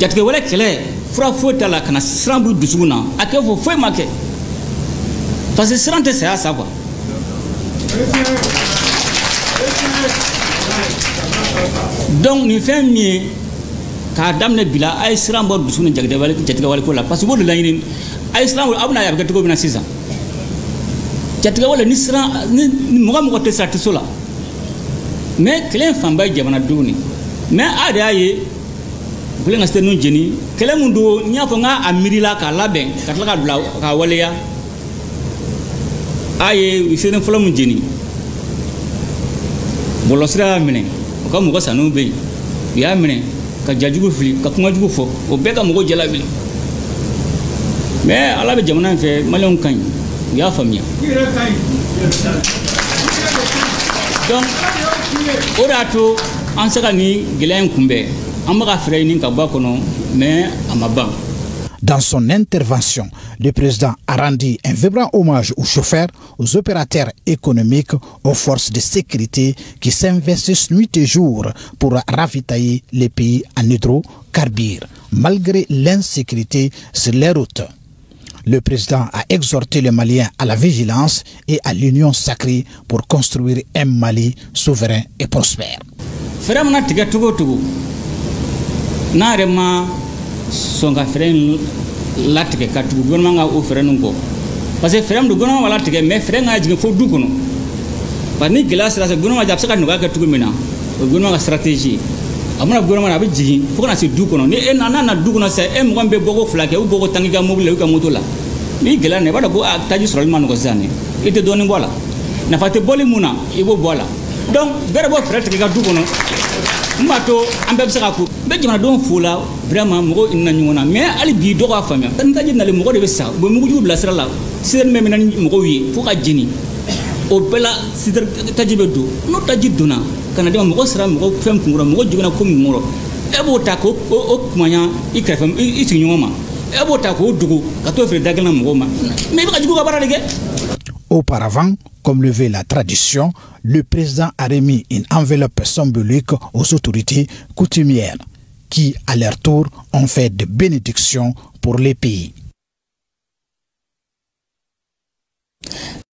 jatigɛ wɛrɛ kɛlɛ fura foyi t'a la ka na siran b'u dusukun na a kɛ fɔ foyi ma kɛ parce que siran tɛ saya sa quoi. Donc nin fɛn min ye k'a daminɛ bi la a ye siran bɔ dusukun ni jatigɛ wale ko la parce que b'o de laɲini a ye siran a bɛna a bɛ kɛ cogo min na sisan jatigɛ wale ni siran ni mɔgɔ tɛ sira tɛ so la mais kɛlɛ in fanba ye jamanadenw ni mais a de y'a ye u kɛlen ka se ninnu jeni kɛlɛ min don n y'a fɔ n k'a miirila k'a labɛn ka tila ka bila k'a waleya a ye seden fɔlɔ min jeni bɔlɔsira y'a minɛ u ka mɔgɔ sanuw bɛ yen u y'a minɛ ka jajugu fili ka kumajugu fɔ o bɛɛ ka mɔgɔ jala wili mais ala bɛ jamana in fɛ maliyɛnw ka ɲi u y'a faamuya donc o de y'a to an se ka nin gɛlɛya in kunbɛn an bɛ ka fɛɛrɛ ɲini ka bɔ a kɔnɔ mais a ma ban. Dans son intervention, le président a rendu un vibrant hommage aux chauffeurs, aux opérateurs économiques, aux forces de sécurité qui s'investissent nuit et jour pour ravitailler les pays en hydrocarbures, malgré l'insécurité sur les routes. Le président a exhorté les Maliens à la vigilance et à l'union sacrée pour construire un Mali souverain et prospère. Son ka fɛrɛ latigɛ ka tugu gouvernement ka o fɛrɛ ninnu kɔ parce que fɛrɛ min don gouvernement b'a latigɛ mais fɛrɛ ka jigin fo du kɔnɔ parce que ni gɛlɛya sera se gouvernement a bɛ se ka nɔgɔya kɛ cogo min na o ye gouvernement ka stratégie ye a mana gouvernement a bɛ jigin fo ka na se du kɔnɔ ni n'a nana du kɔnɔ sisan e mɔgɔ min bɛ bɔko fila kɛ u bɔko tanki ka mobili la u ka moto la ni gɛlɛya na i b'a dɔn ko a taji sɔrɔli ma nɔgɔ sisan dɛ i tɛ dɔɔnin bɔ a la nafa tɛ bɔli mun na i b'o bɔ a la donc bɛɛ de b'o fɛrɛ tigɛ i ka du kɔnɔ n b'a to an bɛɛ bɛ se ka ko n bɛ jamanadenw fo la vraiment mɔgɔw na ɲɔgɔn na mais hali bi dɔw k'a faamuya ni taji nalen mɔgɔ de bɛ sa u bɛ mugujugu bila sira la sidɛri bɛ minɛ ni mɔgɔw ye fo ka jeni o bɛɛ la sidɛri taji bɛ don n'o taji donna ka na di ma mɔgɔ sera mɔgɔ fɛn kun kɔrɔ mɔgɔ jiginna ko min kɔrɔ e b'o ta k'o kumanya i kɛrɛfɛ i sigiɲɔgɔn ma e b'o ta k'o dogo ka t'o feere dagɛlɛn na mɔgɔw ma mais i bɛ ka jugu ka baara de kɛ. Auparavant, comme le veut la tradition, le président a remis une enveloppe symbolique aux autorités coutumières qui, à leur tour, ont fait de bénédictions pour les pays.